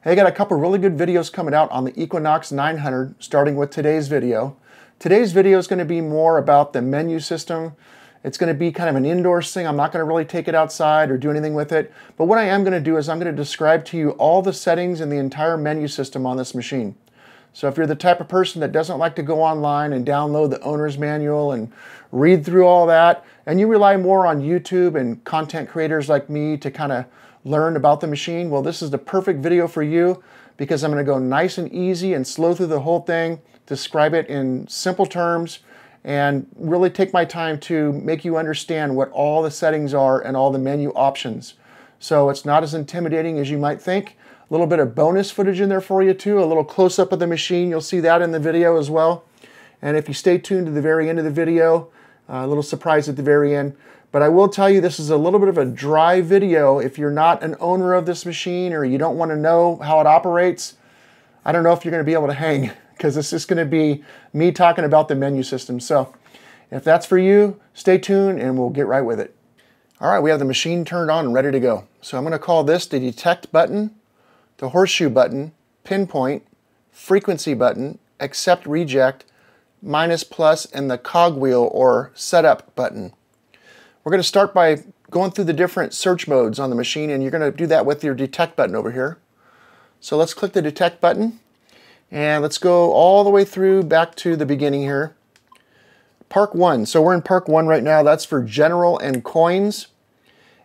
Hey, I got a couple really good videos coming out on the Equinox 900, starting with today's video. Today's video is going to be more about the menu system. It's going to be kind of an indoors thing. I'm not going to really take it outside or do anything with it. But what I am going to do is I'm going to describe to you all the settings in the entire menu system on this machine. So if you're the type of person that doesn't like to go online and download the owner's manual and read through all that, and you rely more on YouTube and content creators like me to kind of learn about the machine, well, this is the perfect video for you because I'm going to go nice and easy and slow through the whole thing, describe it in simple terms, and really take my time to make you understand what all the settings are and all the menu options. So it's not as intimidating as you might think. A little bit of bonus footage in there for you too, a little close-up of the machine. You'll see that in the video as well. And if you stay tuned to the very end of the video, a little surprise at the very end. But I will tell you, this is a little bit of a dry video. If you're not an owner of this machine or you don't want to know how it operates, I don't know if you're going to be able to hang, because it's just going to be me talking about the menu system. So if that's for you, stay tuned and we'll get right with it. All right, we have the machine turned on and ready to go. So I'm going to call this the detect button, the horseshoe button, pinpoint, frequency button, accept reject, minus plus, and the cogwheel or setup button. We're going to start by going through the different search modes on the machine, and you're going to do that with your detect button over here. So let's click the detect button and let's go all the way through back to the beginning here. Park 1. So we're in Park 1 right now. That's for general and coins.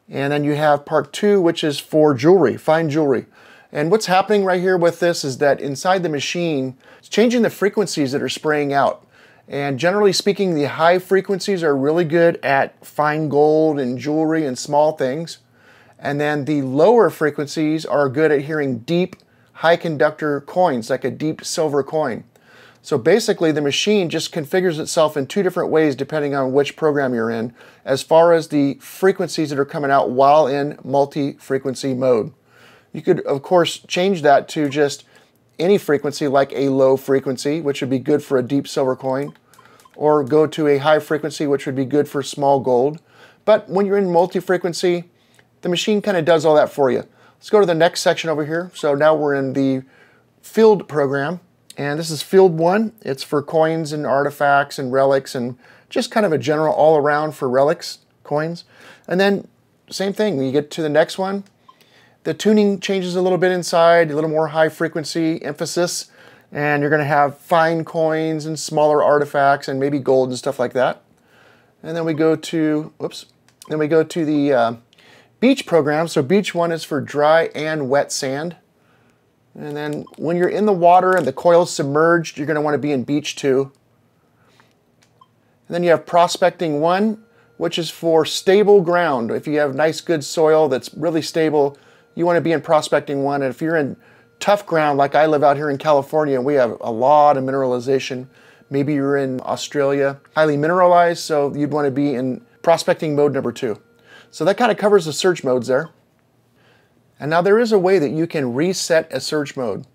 And then you have Park 2, which is for jewelry, fine jewelry. And what's happening right here with this is that inside the machine, it's changing the frequencies that are spraying out. And generally speaking, the high frequencies are really good at fine gold and jewelry and small things. And then the lower frequencies are good at hearing deep, high conductor coins, like a deep silver coin. So basically, the machine just configures itself in two different ways depending on which program you're in, as far as the frequencies that are coming out while in multi-frequency mode. You could, of course, change that to just any frequency, like a low frequency, which would be good for a deep silver coin, or go to a high frequency, which would be good for small gold. But when you're in multi-frequency, the machine kind of does all that for you. Let's go to the next section over here. So now we're in the field program, and this is field 1. It's for coins and artifacts and relics and just kind of a general all-around for relics, coins. And then same thing, when you get to the next one, the tuning changes a little bit inside, a little more high frequency emphasis, and you're going to have fine coins and smaller artifacts and maybe gold and stuff like that. And then we go to, the beach program. So beach 1 is for dry and wet sand. And then when you're in the water and the coil's submerged, you're going to want to be in beach 2. And then you have prospecting 1, which is for stable ground. If you have nice good soil that's really stable, you want to be in prospecting 1. And if you're in tough ground, like I live out here in California, we have a lot of mineralization. Maybe you're in Australia, highly mineralized, so you'd want to be in prospecting mode number 2. So that kind of covers the search modes there. And now there is a way that you can reset a search mode.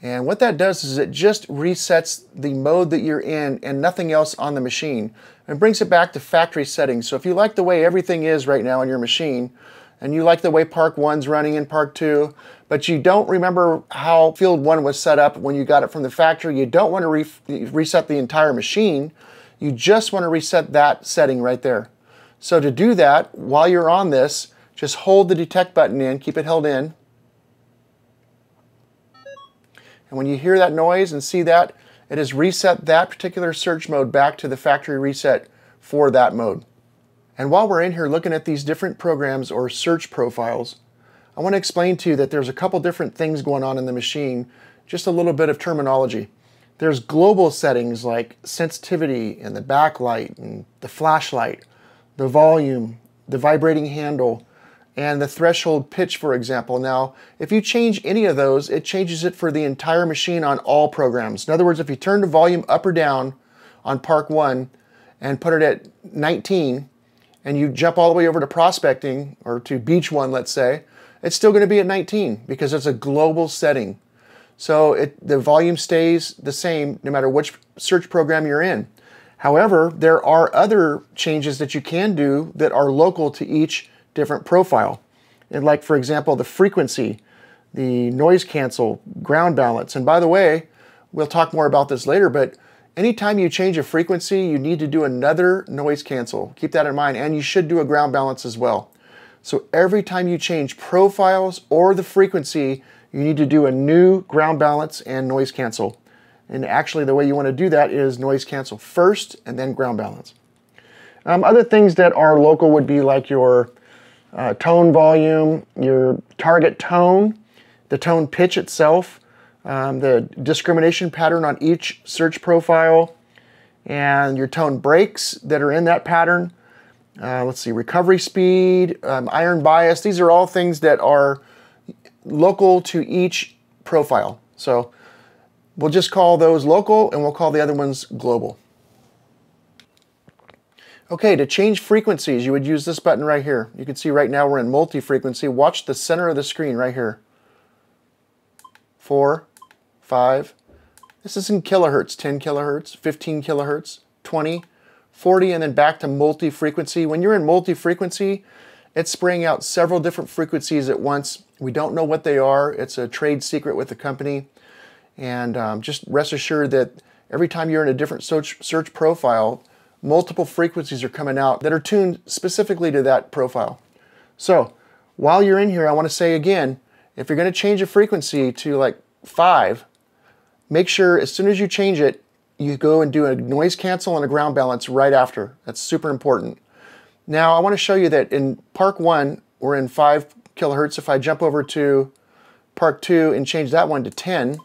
And what that does is it just resets the mode that you're in and nothing else on the machine. And brings it back to factory settings. So if you like the way everything is right now on your machine, and you like the way Park 1's running in Park 2, but you don't remember how Field 1 was set up when you got it from the factory, you don't want to reset the entire machine, you just want to reset that setting right there. So to do that, while you're on this, just hold the detect button in, keep it held in. And when you hear that noise and see that, it has reset that particular search mode back to the factory reset for that mode. And while we're in here looking at these different programs or search profiles, I want to explain to you that there's a couple different things going on in the machine, just a little bit of terminology. There's global settings like sensitivity and the backlight and the flashlight, the volume, the vibrating handle, and the threshold pitch, for example. Now, if you change any of those, it changes it for the entire machine on all programs. In other words, if you turn the volume up or down on Park 1 and put it at 19, and you jump all the way over to prospecting, or to beach 1, let's say, it's still going to be at 19 because it's a global setting. So the volume stays the same no matter which search program you're in. However, there are other changes that you can do that are local to each different profile. And like, for example, the frequency. the noise cancel, ground balance. And by the way, we'll talk more about this later, but anytime you change a frequency, you need to do another noise cancel. Keep that in mind, and you should do a ground balance as well. So every time you change profiles or the frequency, you need to do a new ground balance and noise cancel. And actually the way you want to do that is noise cancel first and then ground balance. Other things that are local would be like your tone volume, your target tone, the tone pitch itself, the discrimination pattern on each search profile, and your tone breaks that are in that pattern. Let's see, recovery speed, iron bias. These are all things that are local to each profile. So we'll just call those local and we'll call the other ones global. Okay, to change frequencies, you would use this button right here. You can see right now we're in multi-frequency. Watch the center of the screen right here. 4, 5. This is in kilohertz, 10 kilohertz, 15 kilohertz, 20, 40, and then back to multi-frequency. When you're in multi-frequency, it's spraying out several different frequencies at once. We don't know what they are. It's a trade secret with the company. And just rest assured that every time you're in a different search profile, multiple frequencies are coming out that are tuned specifically to that profile. So while you're in here, I want to say again, if you're going to change a frequency to like 5, make sure as soon as you change it, you go and do a noise cancel and a ground balance right after. That's super important. Now I want to show you that in Park 1, we're in 5 kilohertz. If I jump over to Park 2 and change that one to 10,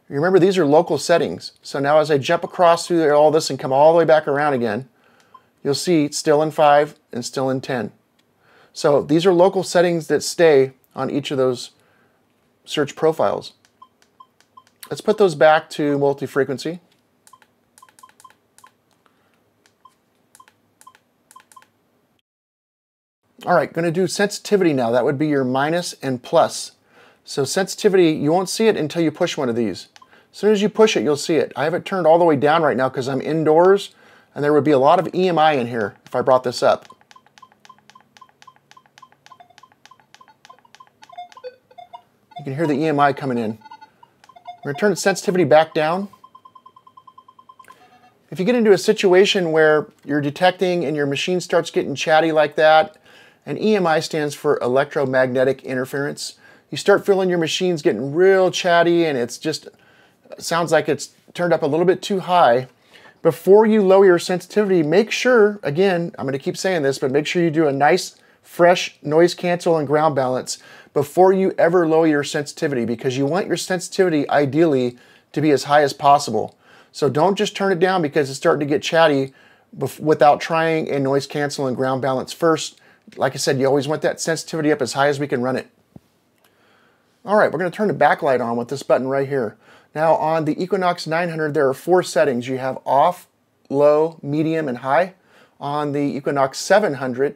remember, these are local settings. So now as I jump across through all this and come all the way back around again, you'll see it's still in 5 and still in 10. So these are local settings that stay on each of those search profiles. Let's put those back to multi-frequency. All right, going to do sensitivity now. That would be your minus and plus. So sensitivity, you won't see it until you push one of these. As soon as you push it, you'll see it. I have it turned all the way down right now because I'm indoors, and there would be a lot of EMI in here if I brought this up. You can hear the EMI coming in. I'm going to turn the sensitivity back down. If you get into a situation where you're detecting and your machine starts getting chatty like that, and EMI stands for electromagnetic interference, you start feeling your machine's getting real chatty and it's just sounds like it's turned up a little bit too high. Before you lower your sensitivity, make sure, again, I'm going to keep saying this, but make sure you do a nice fresh noise cancel and ground balance before you ever lower your sensitivity, because you want your sensitivity ideally to be as high as possible. So don't just turn it down because it's starting to get chatty without trying a noise cancel and ground balance first. Like I said, you always want that sensitivity up as high as we can run it. All right, we're going to turn the backlight on with this button right here. Now on the Equinox 900, there are 4 settings. You have off, low, medium, and high. On the Equinox 700,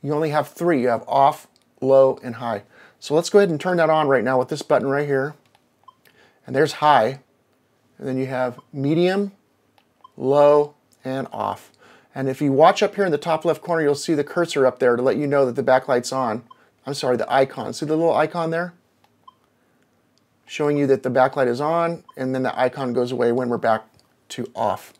you only have 3. You have off, low, and high. So let's go ahead and turn that on right now with this button right here. And there's high. And then you have medium, low, and off. And if you watch up here in the top left corner, you'll see the cursor up there to let you know that the backlight's on. I'm sorry, the icon. See the little icon there? Showing you that the backlight is on, and then the icon goes away when we're back to off.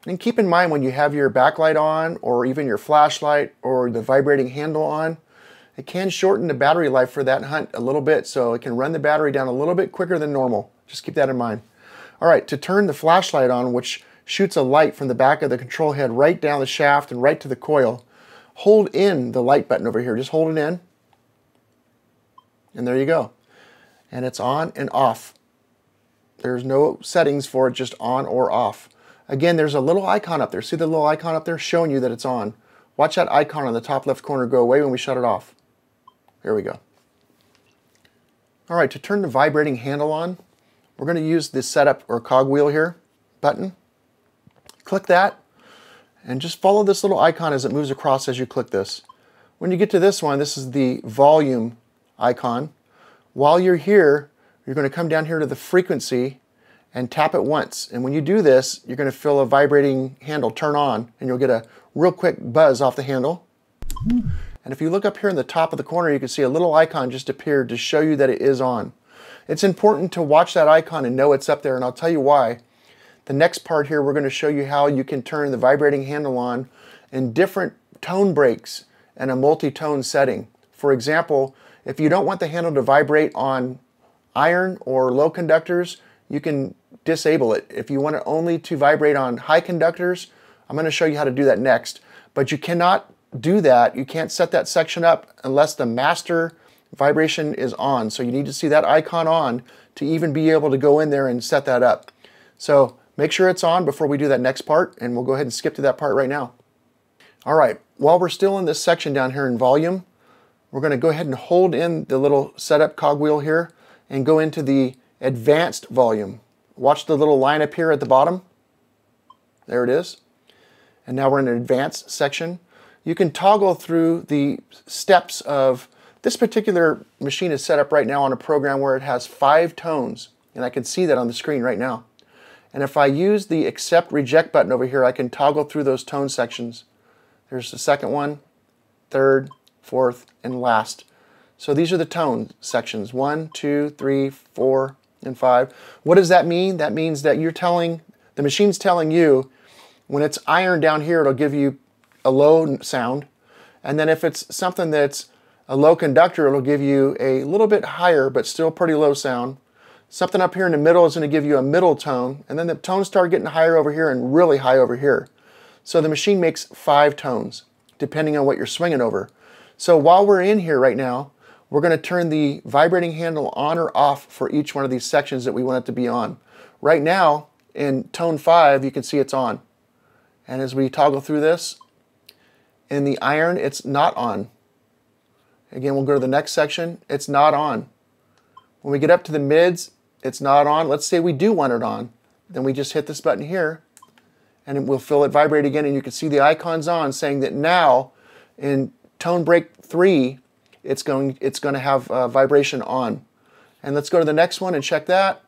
And keep in mind when you have your backlight on, or even your flashlight, or the vibrating handle on, it can shorten the battery life for that hunt a little bit, so it can run the battery down a little bit quicker than normal. Just keep that in mind. All right, to turn the flashlight on, which shoots a light from the back of the control head right down the shaft and right to the coil, hold in the light button over here. Just hold it in, and there you go. And it's on and off. There's no settings for it, just on or off. Again, there's a little icon up there. See the little icon up there showing you that it's on. Watch that icon on the top left corner go away when we shut it off. There we go. All right, to turn the vibrating handle on, we're going to use this setup or cogwheel here button. Click that and just follow this little icon as it moves across as you click this. When you get to this one, this is the volume icon. While you're here, you're going to come down here to the frequency and tap it once. And when you do this, you're going to feel a vibrating handle turn on, and you'll get a real quick buzz off the handle. And if you look up here in the top of the corner, you can see a little icon just appeared to show you that it is on. It's important to watch that icon and know it's up there, and I'll tell you why. The next part here, we're going to show you how you can turn the vibrating handle on in different tone breaks and a multi-tone setting. For example, if you don't want the handle to vibrate on iron or low conductors, you can disable it. If you want it only to vibrate on high conductors, I'm going to show you how to do that next. But you cannot do that. You can't set that section up unless the master vibration is on. So you need to see that icon on to even be able to go in there and set that up. So make sure it's on before we do that next part, and we'll go ahead and skip to that part right now. All right, while we're still in this section down here in volume, we're going to go ahead and hold in the little setup cogwheel here and go into the advanced volume. Watch the little line up here at the bottom. There it is. And now we're in an advanced section. You can toggle through the steps of this particular machine is set up right now on a program where it has 5 tones, and I can see that on the screen right now. And if I use the accept reject button over here, I can toggle through those tone sections. There's the second one, third, fourth, and last. So these are the tone sections, 1, 2, 3, 4, and 5. What does that mean? That means that the machine's telling you when it's iron down here, it'll give you a low sound. And then if it's something that's a low conductor, it'll give you a little bit higher, but still pretty low sound. Something up here in the middle is going to give you a middle tone. And then the tones start getting higher over here and really high over here. So the machine makes 5 tones, depending on what you're swinging over. So while we're in here right now, we're going to turn the vibrating handle on or off for each one of these sections that we want it to be on. Right now, in tone 5, you can see it's on. And as we toggle through this, in the iron, it's not on. Again, we'll go to the next section. It's not on. When we get up to the mids, it's not on. Let's say we do want it on. Then we just hit this button here, and we'll feel it vibrate again, and you can see the icons on saying that now in tone break 3, it's going to have vibration on. And let's go to the next one and check that.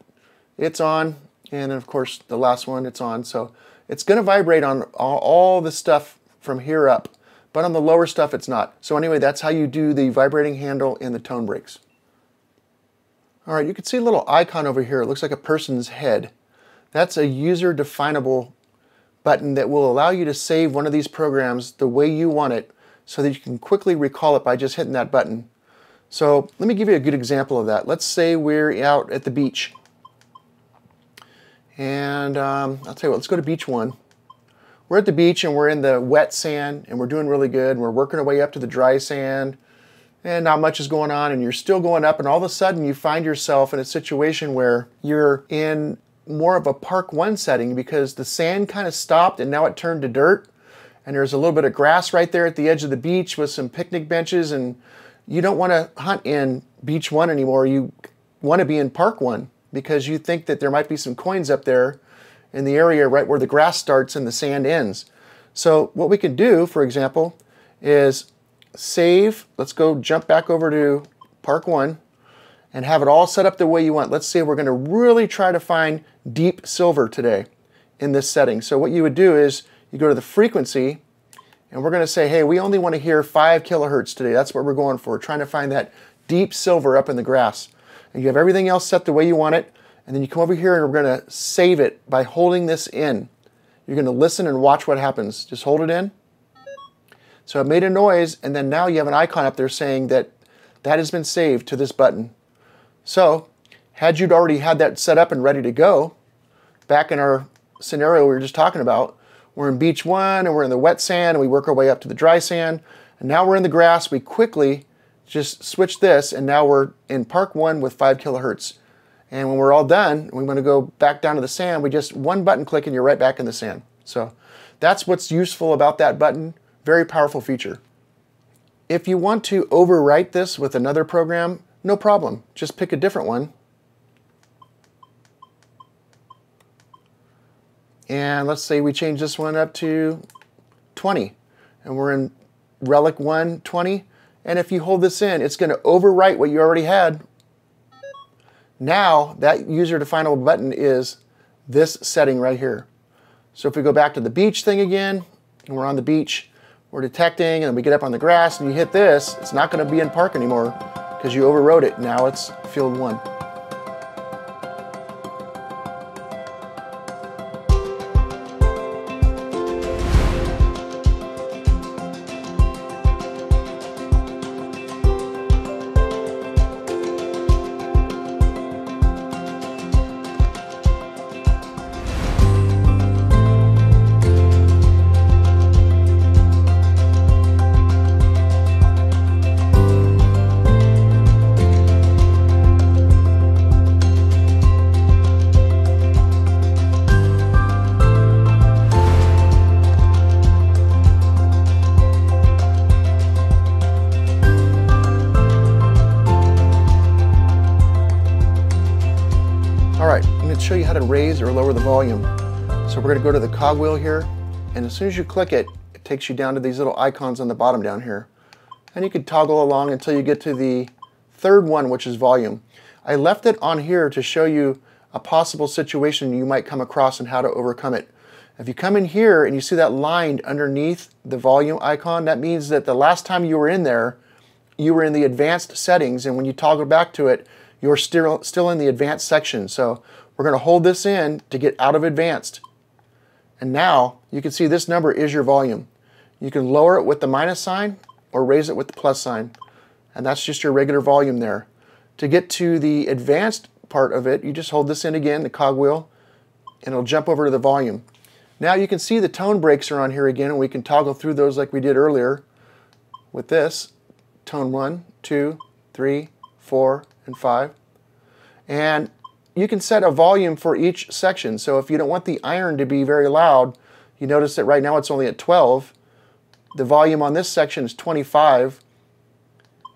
It's on, and then of course the last one, it's on. So it's going to vibrate on all the stuff from here up, but on the lower stuff it's not. So anyway, that's how you do the vibrating handle in the tone breaks. All right, you can see a little icon over here. It looks like a person's head. That's a user definable button that will allow you to save one of these programs the way you want it, so that you can quickly recall it by just hitting that button. So let me give you a good example of that. Let's say we're out at the beach. And I'll tell you what, let's go to beach 1. We're at the beach and we're in the wet sand and we're doing really good. And we're working our way up to the dry sand and not much is going on, and you're still going up, and all of a sudden you find yourself in a situation where you're in more of a Park 1 setting because the sand kind of stopped and now it turned to dirt. And there's a little bit of grass right there at the edge of the beach with some picnic benches, and you don't want to hunt in Beach 1 anymore. You want to be in Park 1 because you think that there might be some coins up there in the area right where the grass starts and the sand ends. So what we can do, for example, is save. Let's go jump back over to Park 1 and have it all set up the way you want. Let's say we're going to really try to find deep silver today in this setting. So what you would do is you go to the frequency, and we're going to say, hey, we only want to hear 5 kilohertz today. That's what we're going for, trying to find that deep silver up in the grass. And you have everything else set the way you want it, and then you come over here and we're going to save it by holding this in. You're going to listen and watch what happens. Just hold it in. So it made a noise, and then now you have an icon up there saying that that has been saved to this button. So had you already had that set up and ready to go, back in our scenario we were just talking about, we're in beach 1 and we're in the wet sand and we work our way up to the dry sand, and now we're in the grass. We quickly just switch this, and now we're in Park 1 with 5 kilohertz. And when we're all done, we want to go back down to the sand, we just one button click and you're right back in the sand. So that's what's useful about that button. Very powerful feature. If you want to overwrite this with another program, no problem. Just pick a different one. And let's say we change this one up to 20. And we're in Relic 1, 20. And if you hold this in, it's going to overwrite what you already had. Now, that user definable button is this setting right here. So if we go back to the beach thing again, and we're on the beach, we're detecting, and we get up on the grass and you hit this, it's not going to be in park anymore because you overrode it. Now it's field 1. Show you how to raise or lower the volume. So we're going to go to the cogwheel here, and as soon as you click it, it takes you down to these little icons on the bottom down here. And you can toggle along until you get to the third one, which is volume. I left it on here to show you a possible situation you might come across and how to overcome it. If you come in here and you see that line underneath the volume icon, that means that the last time you were in there, you were in the advanced settings, and when you toggle back to it, you're still in the advanced section. So we're going to hold this in to get out of advanced. And now you can see this number is your volume. You can lower it with the minus sign or raise it with the plus sign. And that's just your regular volume there. To get to the advanced part of it, you just hold this in again, the cogwheel, and it'll jump over to the volume. Now you can see the tone breaks are on here again, and we can toggle through those like we did earlier with this. Tone 1, 2, 3, 4, and 5. And you can set a volume for each section. So if you don't want the iron to be very loud, you notice that right now it's only at 12. The volume on this section is 25.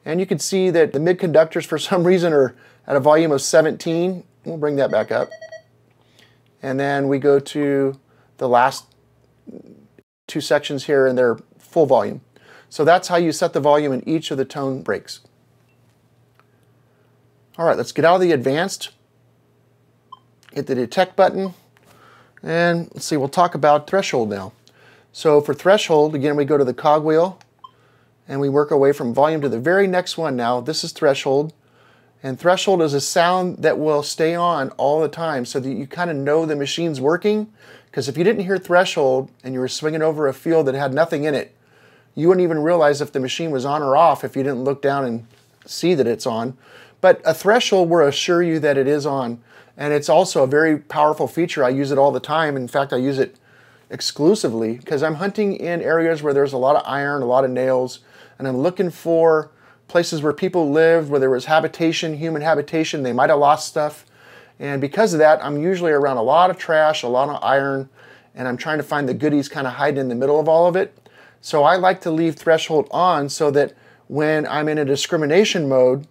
And you can see that the mid conductors for some reason are at a volume of 17. We'll bring that back up. And then we go to the last 2 sections here, and they're full volume. So that's how you set the volume in each of the tone breaks. All right, let's get out of the advanced. Hit the detect button, and let's see, we'll talk about threshold now. So for threshold, again, we go to the cogwheel and we work our way from volume to the very next one now. This is threshold, and threshold is a sound that will stay on all the time so that you kind of know the machine's working, because if you didn't hear threshold and you were swinging over a field that had nothing in it, you wouldn't even realize if the machine was on or off if you didn't look down and see that it's on. But a threshold will assure you that it is on. And it's also a very powerful feature. I use it all the time. In fact, I use it exclusively because I'm hunting in areas where there's a lot of iron, a lot of nails, and I'm looking for places where people lived, where there was habitation, human habitation. They might have lost stuff. And because of that, I'm usually around a lot of trash, a lot of iron, and I'm trying to find the goodies kind of hiding in the middle of all of it. So I like to leave threshold on so that when I'm in a discrimination mode,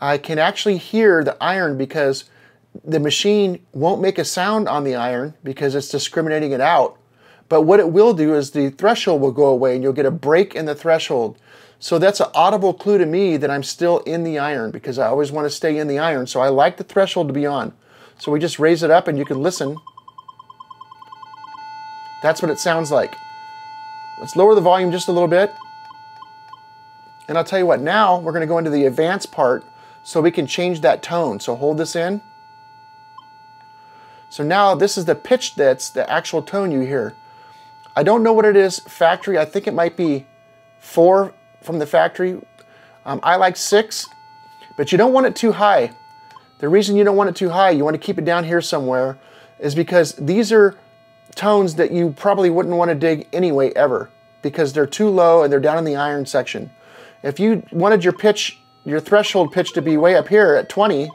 I can actually hear the iron, because the machine won't make a sound on the iron because it's discriminating it out. But what it will do is the threshold will go away and you'll get a break in the threshold. So that's an audible clue to me that I'm still in the iron, because I always want to stay in the iron. So I like the threshold to be on. So we just raise it up and you can listen. That's what it sounds like. Let's lower the volume just a little bit. And I'll tell you what, now we're going to go into the advanced part so we can change that tone. So hold this in. So now this is the pitch, that's the actual tone you hear. I don't know what it is factory. I think it might be 4 from the factory. I like 6, but you don't want it too high. The reason you don't want it too high, you want to keep it down here somewhere, is because these are tones that you probably wouldn't want to dig anyway ever, because they're too low and they're down in the iron section. If you wanted your pitch, your threshold pitch to be way up here at 20,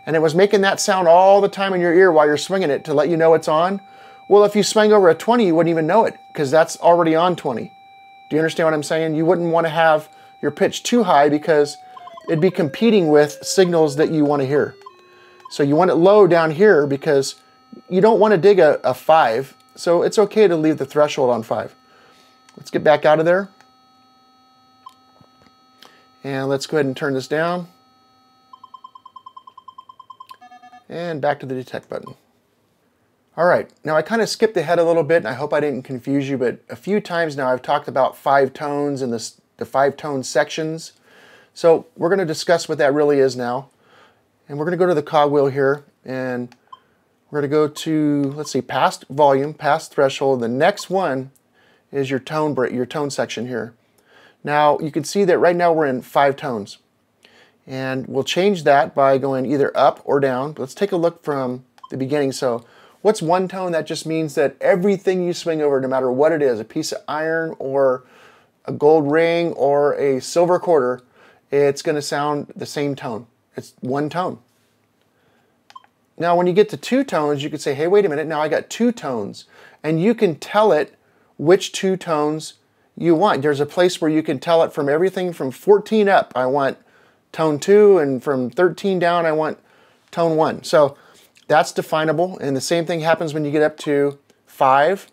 and it was making that sound all the time in your ear while you're swinging it to let you know it's on, well, if you swing over a 20, you wouldn't even know it, because that's already on 20. Do you understand what I'm saying? You wouldn't want to have your pitch too high because it'd be competing with signals that you want to hear. So you want it low down here because you don't want to dig a 5, so it's okay to leave the threshold on 5. Let's get back out of there. And let's go ahead and turn this down. And back to the detect button. All right, now I kind of skipped ahead a little bit, and I hope I didn't confuse you, but a few times now I've talked about 5 tones and the 5 tone sections. So we're going to discuss what that really is now. And we're going to go to the cogwheel here, and we're going to go to, let's see, past volume, past threshold. The next one is your tone section here. Now you can see that right now we're in 5 tones. And we'll change that by going either up or down. Let's take a look from the beginning. So what's 1 tone? That just means that everything you swing over, no matter what it is, a piece of iron or a gold ring or a silver quarter, it's going to sound the same tone. It's 1 tone. Now when you get to 2 tones, you could say, hey, wait a minute, now I got 2 tones. And you can tell it which 2 tones you want. There's a place where you can tell it from everything from 14 up, I want tone 2, and from 13 down, I want tone 1. So that's definable, and the same thing happens when you get up to 5.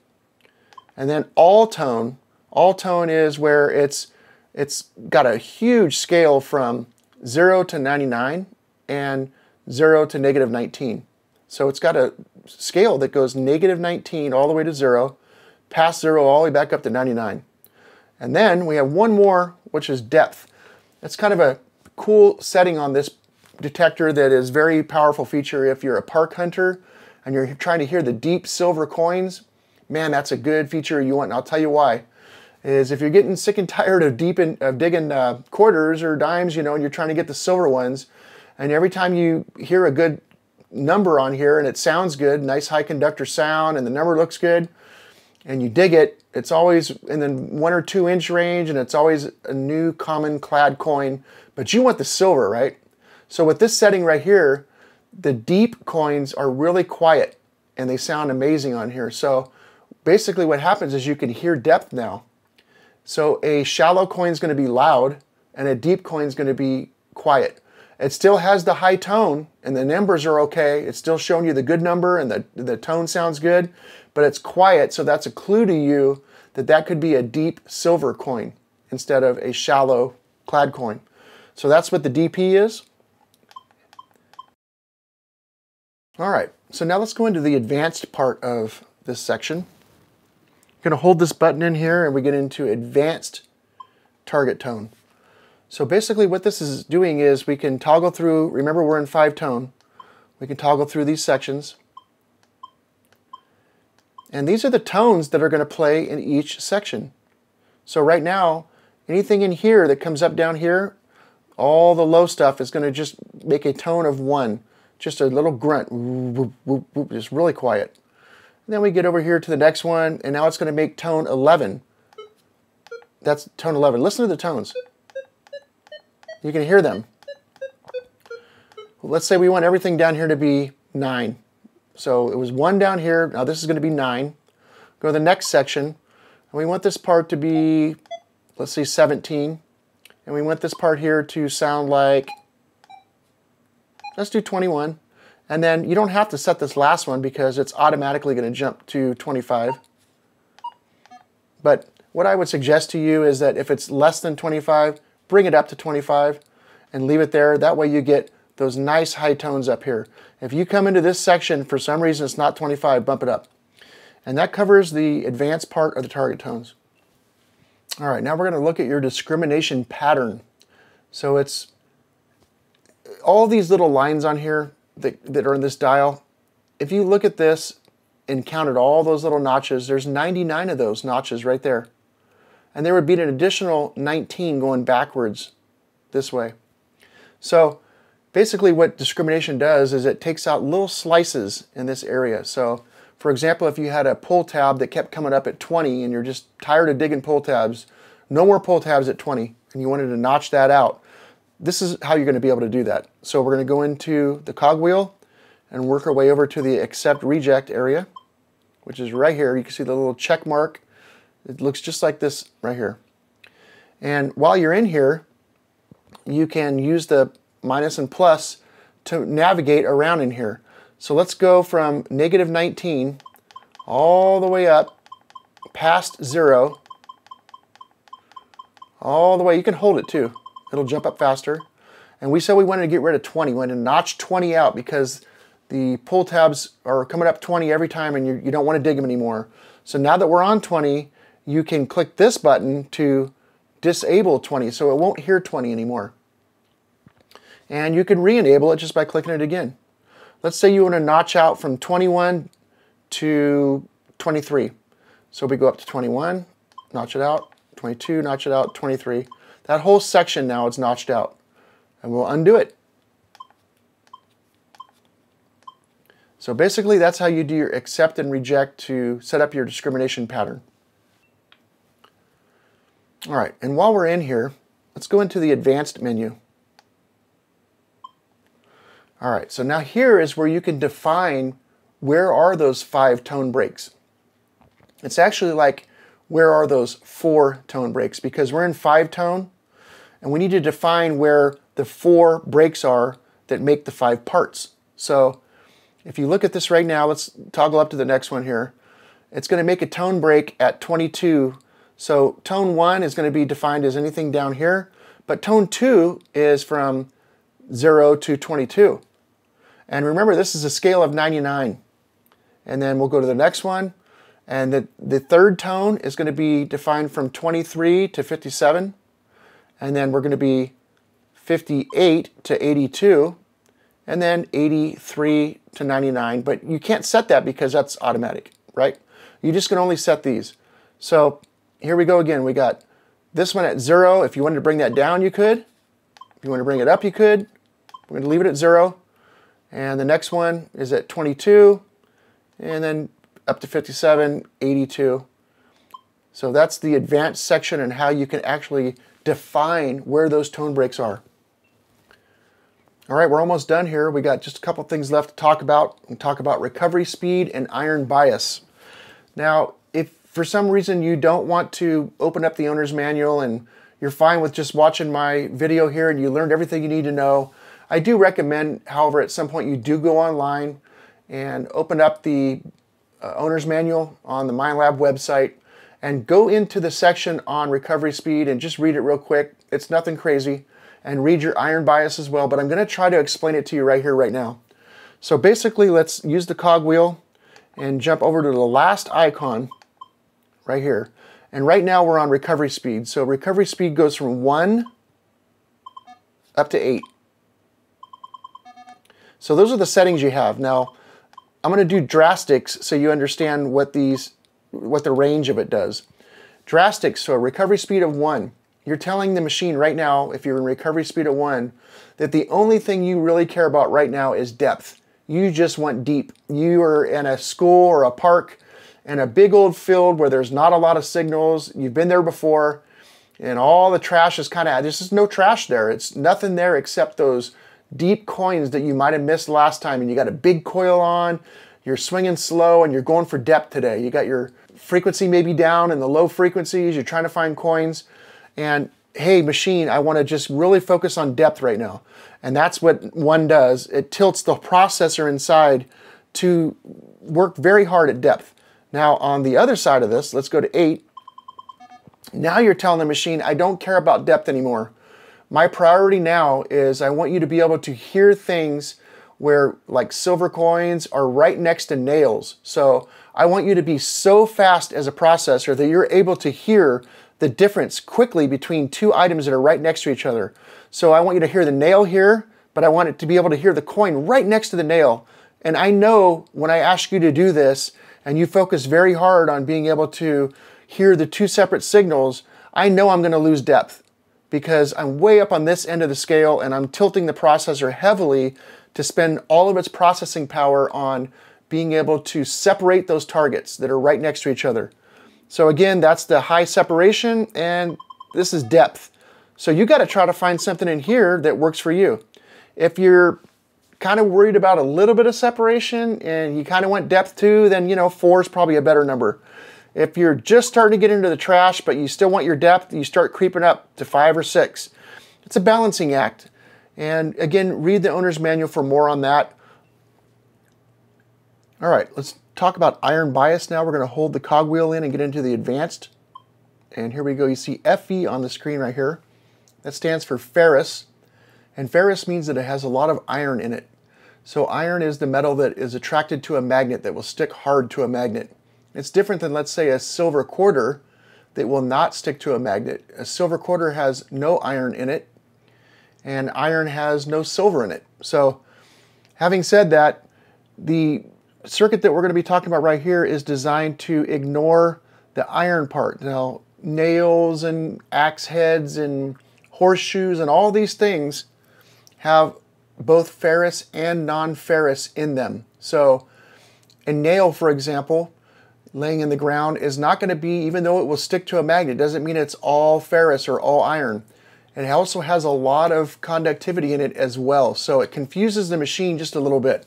And then all tone is where it's got a huge scale from 0 to 99 and 0 to -19. So it's got a scale that goes -19 all the way to 0, past 0 all the way back up to 99. And then we have one more, which is depth. It's kind of a cool setting on this detector that is very powerful feature if you're a park hunter and you're trying to hear the deep silver coins. Man, that's a good feature you want, and I'll tell you why. Is if you're getting sick and tired of digging quarters or dimes, you know, and you're trying to get the silver ones, and every time you hear a good number on here and it sounds good, nice high conductor sound, and the number looks good, and you dig it, it's always in the 1 or 2 inch range, and it's always a new common clad coin, but you want the silver, right? So with this setting right here, the deep coins are really quiet and they sound amazing on here. So basically what happens is you can hear depth now. So a shallow coin is going to be loud and a deep coin is going to be quiet. It still has the high tone and the numbers are okay. It's still showing you the good number and the tone sounds good, but it's quiet. So that's a clue to you that that could be a deep silver coin instead of a shallow clad coin. So that's what the DP is. All right, so now let's go into the advanced part of this section. I'm going to hold this button in here and we get into advanced target tone. So basically what this is doing is we can toggle through, remember we're in 5 tone, we can toggle through these sections. And these are the tones that are going to play in each section. So right now, anything in here that comes up down here, all the low stuff is going to just make a tone of 1. Just a little grunt, whoop, whoop, whoop, just really quiet. And then we get over here to the next one, and now it's going to make tone 11. That's tone 11. Listen to the tones. You can hear them. Let's say we want everything down here to be 9. So it was 1 down here. Now this is going to be 9. Go to the next section, and we want this part to be, let's say 17. And we want this part here to sound like, let's do 21. And then you don't have to set this last one because it's automatically going to jump to 25. But what I would suggest to you is that if it's less than 25, bring it up to 25 and leave it there. That way you get those nice high tones up here. If you come into this section, for some reason it's not 25, bump it up. And that covers the advanced part of the target tones. All right, now we're going to look at your discrimination pattern. So it's all these little lines on here that are in this dial. If you look at this and counted all those little notches, there's 99 of those notches right there. And there would be an additional 19 going backwards this way. So basically what discrimination does is it takes out little slices in this area. So for example, if you had a pull tab that kept coming up at 20 and you're just tired of digging pull tabs, no more pull tabs at 20, and you wanted to notch that out, this is how you're going to be able to do that. So we're going to go into the cogwheel and work our way over to the accept reject area, which is right here. You can see the little check mark. It looks just like this right here. And while you're in here, you can use the minus and plus to navigate around in here. So let's go from -19 all the way up past 0, all the way. You can hold it too. It'll jump up faster. And we said we wanted to get rid of 20. We wanted to notch 20 out because the pull tabs are coming up 20 every time and you don't want to dig them anymore. So now that we're on 20, you can click this button to disable 20, so it won't hear 20 anymore. And you can re-enable it just by clicking it again. Let's say you want to notch out from 21 to 23. So we go up to 21, notch it out, 22, notch it out, 23. That whole section now is notched out. And we'll undo it. So basically that's how you do your accept and reject to set up your discrimination pattern. All right, and while we're in here, let's go into the advanced menu. All right, so now here is where you can define where are those 5 tone breaks. It's actually like where are those 4 tone breaks, because we're in 5 tone and we need to define where the 4 breaks are that make the 5 parts. So if you look at this right now, let's toggle up to the next one here. It's going to make a tone break at 22. So tone 1 is going to be defined as anything down here, but tone 2 is from 0 to 22. And remember, this is a scale of 99. And then we'll go to the next one, and the third tone is going to be defined from 23 to 57, and then we're going to be 58 to 82, and then 83 to 99, but you can't set that because that's automatic, right? You just can only set these. So here we go again. We got this one at 0. If you wanted to bring that down, you could. If you want to bring it up, you could. We're going to leave it at 0. And the next one is at 22, and then up to 57, 82. So that's the advanced section and how you can actually define where those tone breaks are. All right, we're almost done here. We got just a couple things left to talk about. We'll talk about recovery speed and iron bias. Now, if for some reason you don't want to open up the owner's manual and you're fine with just watching my video here and you learned everything you need to know, I do recommend, however, at some point you do go online and open up the owner's manual on the Minelab website and go into the section on recovery speed and just read it real quick. It's nothing crazy. And read your iron bias as well, but I'm going to try to explain it to you right here, right now. So basically, let's use the cogwheel and jump over to the last icon right here. And right now we're on recovery speed. So recovery speed goes from 1 up to 8. So those are the settings you have. Now, I'm going to do drastics so you understand what the range of it does. Drastics, so a recovery speed of 1. You're telling the machine right now, if you're in recovery speed of 1, that the only thing you really care about right now is depth. You just want deep. You are in a school or a park in a big old field where there's not a lot of signals. You've been there before, and all the trash is there's just no trash there. It's nothing there except those deep coins that you might have missed last time, and you got a big coil on, you're swinging slow, and you're going for depth today. You got your frequency maybe down in the low frequencies, you're trying to find coins. And hey, machine, I want to just really focus on depth right now. And that's what 1 does. It tilts the processor inside to work very hard at depth. Now on the other side of this, let's go to 8. Now you're telling the machine, I don't care about depth anymore. My priority now is I want you to be able to hear things where like silver coins are right next to nails. So I want you to be so fast as a processor that you're able to hear the difference quickly between 2 items that are right next to each other. So I want you to hear the nail here, but I want it to be able to hear the coin right next to the nail. And I know when I ask you to do this, and you focus very hard on being able to hear the 2 separate signals, I know I'm going to lose depth because I'm way up on this end of the scale and I'm tilting the processor heavily to spend all of its processing power on being able to separate those targets that are right next to each other. So again, that's the high separation, and this is depth. So you got to try to find something in here that works for you. If you're kind of worried about a little bit of separation and you kind of want depth too, then 4 is probably a better number. If you're just starting to get into the trash, but you still want your depth, you start creeping up to 5 or 6. It's a balancing act. And again, read the owner's manual for more on that. All right, let's talk about iron bias now. We're going to hold the cogwheel in and get into the advanced. And here we go. You see FE on the screen right here. That stands for ferrous. And ferrous means that it has a lot of iron in it. So iron is the metal that is attracted to a magnet, that will stick hard to a magnet. It's different than, let's say, a silver quarter that will not stick to a magnet. A silver quarter has no iron in it, and iron has no silver in it. So having said that, the circuit that we're going to be talking about right here is designed to ignore the iron part. Now, nails and axe heads and horseshoes and all these things have both ferrous and non-ferrous in them. So a nail, for example, laying in the ground is not going to be, even though it will stick to a magnet, doesn't mean it's all ferrous or all iron. It also has a lot of conductivity in it as well, so it confuses the machine just a little bit.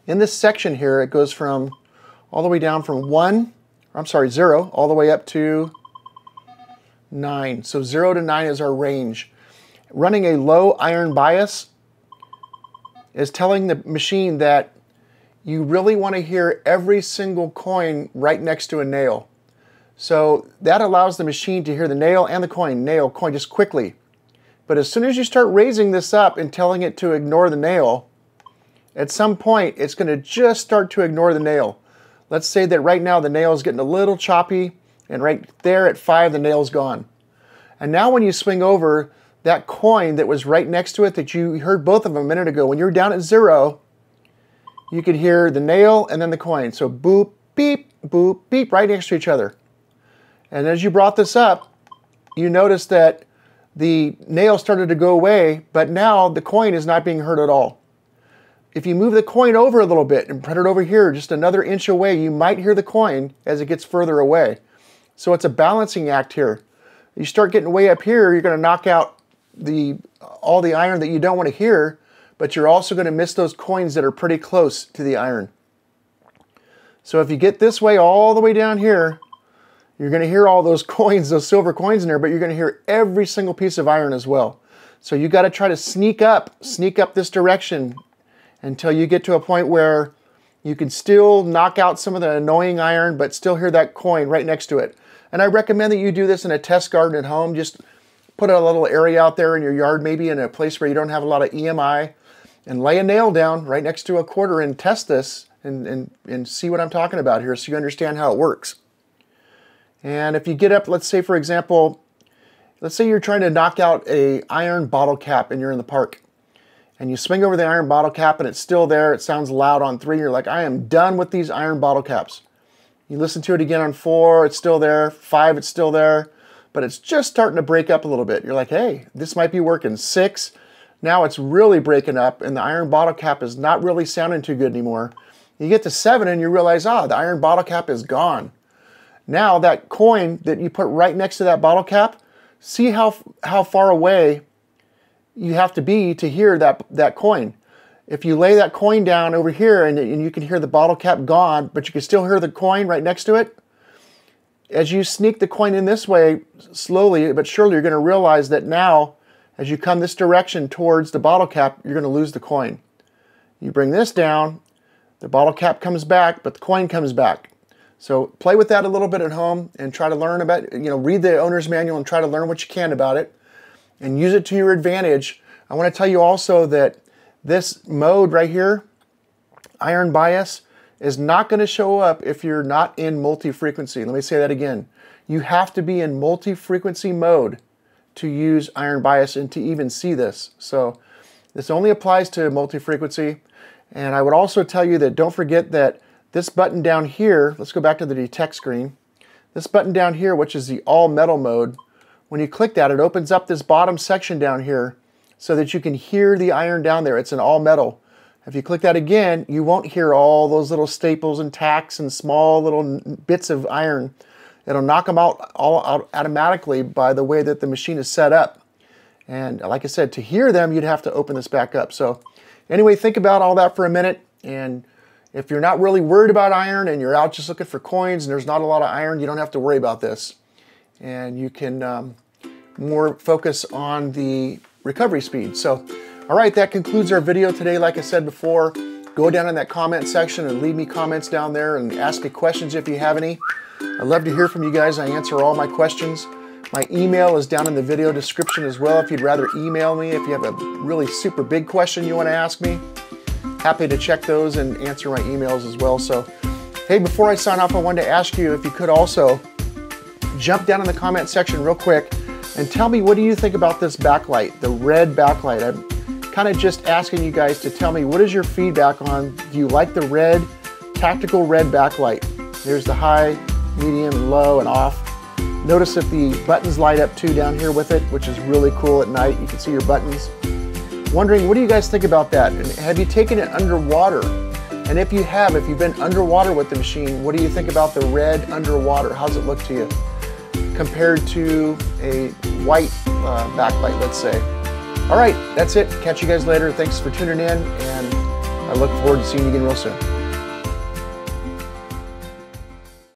In this section here, it goes from all the way down from 0, all the way up to 9. So 0 to 9 is our range. Running a low iron bias is telling the machine that you really want to hear every single coin right next to a nail. So that allows the machine to hear the nail and the coin, nail, coin, just quickly. But as soon as you start raising this up and telling it to ignore the nail, at some point it's going to just start to ignore the nail. Let's say that right now the nail is getting a little choppy, and right there at 5 the nail's gone. And now when you swing over, that coin that was right next to it, that you heard both of them a minute ago, when you're down at 0, you could hear the nail and then the coin. So boop, beep, right next to each other. And as you brought this up, you noticed that the nail started to go away, but now the coin is not being heard at all. If you move the coin over a little bit and put it over here just another inch away, you might hear the coin as it gets further away. So it's a balancing act here. You start getting way up here, you're going to knock out all the iron that you don't want to hear, but you're also going to miss those coins that are pretty close to the iron. So if you get this way all the way down here, you're going to hear all those coins, those silver coins in there, but you're going to hear every single piece of iron as well. So you got to try to sneak up this direction until you get to a point where you can still knock out some of the annoying iron, but still hear that coin right next to it. And I recommend that you do this in a test garden at home. Just put a little area out there in your yard, maybe in a place where you don't have a lot of EMI, and lay a nail down right next to a quarter and test this and see what I'm talking about here so you understand how it works. And if you get up, let's say for example, let's say you're trying to knock out a iron bottle cap and you're in the park. And you swing over the iron bottle cap and it's still there, it sounds loud on 3, you're like, I am done with these iron bottle caps. You listen to it again on 4, it's still there, 5, it's still there, but it's just starting to break up a little bit. You're like, hey, this might be working. 6, now it's really breaking up and the iron bottle cap is not really sounding too good anymore. You get to 7 and you realize, the iron bottle cap is gone. Now that coin that you put right next to that bottle cap, see how far away you have to be to hear that coin. If you lay that coin down over here and you can hear the bottle cap gone, but you can still hear the coin right next to it, as you sneak the coin in this way, slowly but surely, you're going to realize that now, as you come this direction towards the bottle cap, you're going to lose the coin. You bring this down, the bottle cap comes back, but the coin comes back. So play with that a little bit at home and try to learn about, read the owner's manual and try to learn what you can about it and use it to your advantage. I want to tell you also that this mode right here, iron bias, is not going to show up if you're not in multi-frequency. Let me say that again. You have to be in multi-frequency mode to use iron bias and to even see this. So this only applies to multi-frequency. And I would also tell you that don't forget that this button down here, let's go back to the detect screen. This button down here, which is the all metal mode, when you click that, it opens up this bottom section down here so that you can hear the iron down there. It's an all metal. If you click that again, you won't hear all those little staples and tacks and small little bits of iron. It'll knock them out all out automatically by the way that the machine is set up. And like I said, to hear them, you'd have to open this back up. So anyway, think about all that for a minute. And if you're not really worried about iron and you're out just looking for coins and there's not a lot of iron, you don't have to worry about this. And you can more focus on the recovery speed. So, all right, that concludes our video today. Like I said before, go down in that comment section and leave me comments down there and ask me questions if you have any. I love to hear from you guys. I answer all my questions. My email is down in the video description as well if you'd rather email me if you have a really super big question you want to ask me. happy to check those and answer my emails as well. So, hey, before I sign off, I wanted to ask you if you could also jump down in the comment section real quick and tell me, what do you think about this backlight, the red backlight? I'm kind of just asking you guys to tell me, what is your feedback on, do you like the red, tactical red backlight? There's the high, medium, low, and off. Notice that the buttons light up too down here with it, which is really cool at night. You can see your buttons. Wondering, what do you guys think about that? And have you taken it underwater? And if you have, if you've been underwater with the machine, what do you think about the red underwater? How's it look to you compared to a white backlight, let's say? All right, that's it. Catch you guys later. Thanks for tuning in, and I look forward to seeing you again real soon.